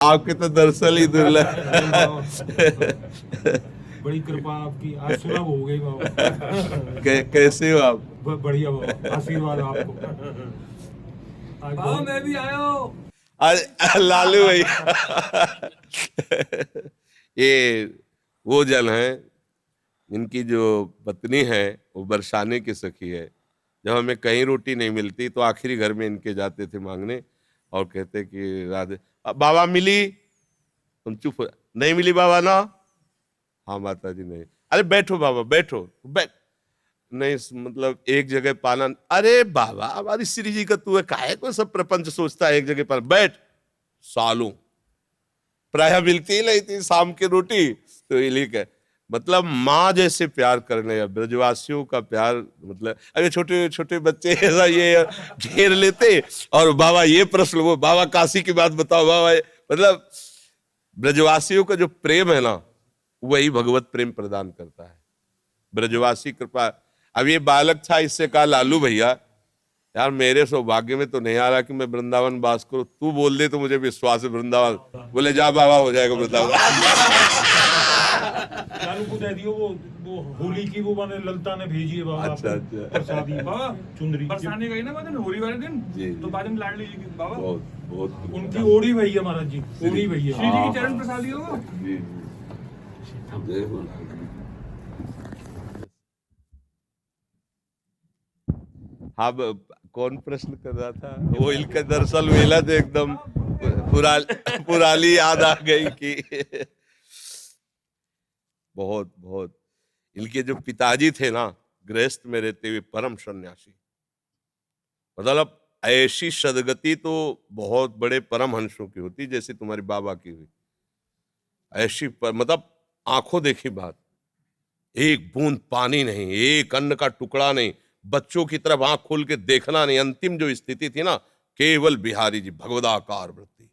आपके तो दरअसल ही दुर्लभ। बड़ी कृपा आपकी, आज सुलभ हो गई बाबा। कैसे हो आप? बढ़िया बाबा, आशीर्वाद आपको। आज बाबा मैं भी आया हूँ। अरे लालू भाई, ये वो जन है, इनकी जो पत्नी है वो बरसाने की सखी है। जब हमें कहीं रोटी नहीं मिलती तो आखिरी घर में इनके जाते थे मांगने और कहते कि राधे बाबा मिली? तुम चुप हो, नहीं मिली बाबा ना? हाँ माता जी नहीं। अरे बैठो बाबा बैठो, बैठ नहीं, मतलब एक जगह पाना। अरे बाबा हमारी श्री जी का तू है, काहे को सब प्रपंच सोचता है, एक जगह पर बैठ। सालों प्राय मिलती ही नहीं थी शाम की रोटी, तो ये लिख है मतलब माँ जैसे प्यार करने, ब्रजवासियों का प्यार। मतलब अरे छोटे छोटे बच्चे ऐसा ये घेर लेते और बाबा ये प्रश्न, वो बाबा काशी की बात बताओ बाबा। मतलब ब्रजवासियों का जो प्रेम है ना, वही भगवत प्रेम प्रदान करता है, ब्रजवासी कृपा। अब ये बालक था, इससे कहा लालू भैया यार मेरे सौभाग्य में तो नहीं आ रहा कि मैं वृंदावन वास करूं, तू बोल दे तो मुझे विश्वास है वृंदावन। बोले जा बाबा हो जाएगा वृंदावन। लालू को दे दियो, वो होली की वो मैंने ललता ने भेजी है बाबा। अच्छा अच्छा, प्रसादी बाबा चुंदरी बरसाने गई ना बाद में होली वाले दिन, जी, तो बाद में लाड लीजिए बाबा। बहुत बहुत उनकी ओढ़ी भई है महाराज जी, ओढ़ी भई है। श्री जी की चरण प्रसादी हो। अब कौन प्रश्न कर रहा था? वो इनका दरअसल वेला तो एकदम पुरानी याद आ गई कि बहुत बहुत इनके जो पिताजी थे ना, गृहस्थ में रहते हुए परम सन्यासी। मतलब ऐसी सदगति तो बहुत बड़े परम हंसों की होती जैसे तुम्हारी बाबा की हुई। ऐसी मतलब आंखों देखी बात, एक बूंद पानी नहीं, एक अन्न का टुकड़ा नहीं, बच्चों की तरफ आंख खोल के देखना नहीं। अंतिम जो स्थिति थी ना, केवल बिहारी जी भगवदाकार वृत्ति।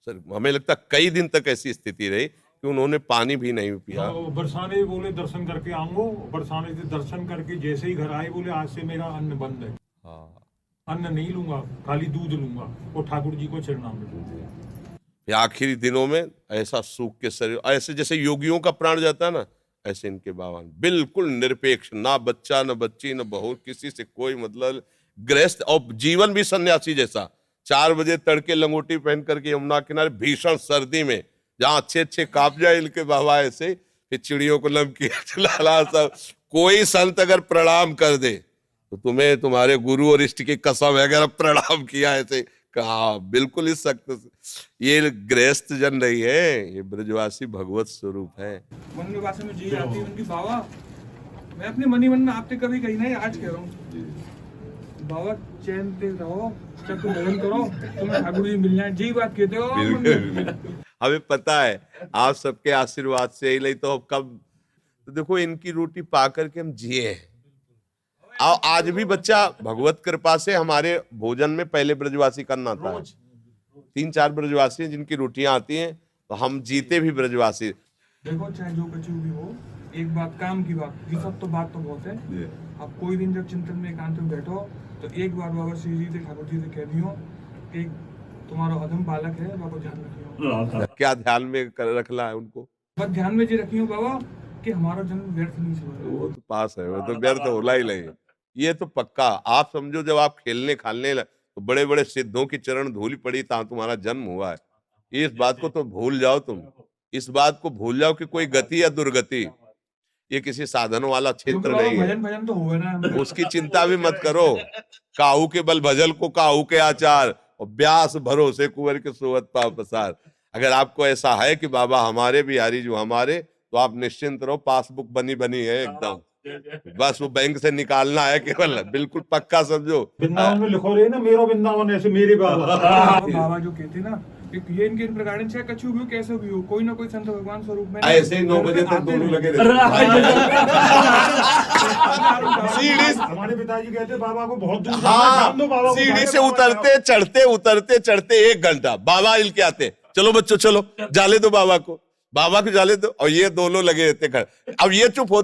सर हमें लगता कई दिन तक ऐसी स्थिति रही कि उन्होंने पानी भी नहीं पिया। बरसाने बोले दर्शन करके आऊंगो, बरसाने से दर्शन करके जैसे ही घर आए बोले आज से मेरा अन्न बंद है। हाँ, अन्न नहीं लूंगा, खाली दूध लूंगा और ठाकुर जी को चरणामृत। फिर आखिरी दिनों में ऐसा सूख के शरीर, ऐसे जैसे योगियों का प्राण जाता है ना, ऐसे इनके बाबा बिल्कुल निरपेक्ष, ना बच्चा न बच्ची न बहू, किसी से कोई मतलब, गृहस्थ और जीवन भी सन्यासी जैसा। 4 बजे तड़के लंगोटी पहन करके यमुना किनारे भीषण सर्दी में, जहां अच्छे अच्छे काप जाए इनके बाबा ऐसे, फिर चिड़ियों को लमकी लाला सब। कोई संत अगर प्रणाम कर दे तो तुम्हें तुम्हारे गुरु और इष्ट की कसम है, अगर प्रणाम किया ऐसे कहा बिल्कुल इस सख्त। ये गृहस्थ जन नहीं है, ये ब्रजवासी भगवत स्वरूप है। मन में भाषा में जी आती है उनकी बाबा। मैं अपने मनी मन में आपसे कभी कही नहीं, आज कह रहा हूँ बाबा चैन से रहो, चक्र भजन करो, तुम्हें ठाकुर जी मिल जाए, जी बात कहते हो। हमें पता है आप सबके आशीर्वाद से ही, नहीं तो कब। तो देखो इनकी रोटी पा करके हम जिए हैं। आज भी बच्चा भगवत कृपा से हमारे भोजन में पहले ब्रजवासी करना था। 3-4 ब्रजवासी हैं जिनकी रोटियां आती हैं, तो हम जीते भी ब्रजवासी। देखो चाहे जो कची भी हो, एक बात काम की बात, ये सब तो बात तो बहुत है। आप कोई दिन जब चिंतन में एकांत में बैठो तो एक बार बाबा श्री जी से ठाकुर जी से कह दियो कि तुम्हारा अधम बालक है, बाबा ध्यान रखियो। क्या ध्यान में रखना है उनको? बस ध्यान में जी रखियो बाबा कि हमारा जन्म व्यर्थ नहीं चला। वो तो पास है, वो तो व्यर्थ होला ही नहीं। ये तो पक्का आप समझो, जब आप खेलने खालने तो बड़े बड़े सिद्धों की चरण धूल पड़ी ता तुम्हारा जन्म हुआ है। इस बात को तो भूल जाओ, तुम इस बात को भूल जाओ कि कोई गति या दुर्गति, ये किसी साधन वाला क्षेत्र नहीं है। भजन भजन तो हुए ना, उसकी चिंता भी मत करो। काहू के बल भजल को काहू के आचार, और ब्यास भरोसे कुंवर के सोवत पाव पसार। अगर आपको ऐसा है कि बाबा हमारे बिहारी जो हमारे, तो आप निश्चिंत रहो, पासबुक बनी बनी है एकदम, बस वो बैंक से निकालना है केवल, बिल्कुल पक्का समझो। वृंदावन में लिखो रहे ना, मेरा वृंदावन ऐसे मेरे बाबा। बाबा जो कहते ना, ये इनके प्रकार चाहे कछु भी हो, कैसे भी हो, कोई ना कोई संत भगवान स्वरूप में ऐसे ही 9 बजे तक दोनों लगे रहते। हमारे पिताजी कहते बाबा को बहुत दूर हाँ, दो, बाबा सीढ़ी से उतरते चढ़ते 1 घंटा, बाबा हिल के आते, चलो बच्चों चलो जाले दो बाबा को, बाबा को जाले दो, और ये दोनों लगे रहते घर। अब ये चुप होते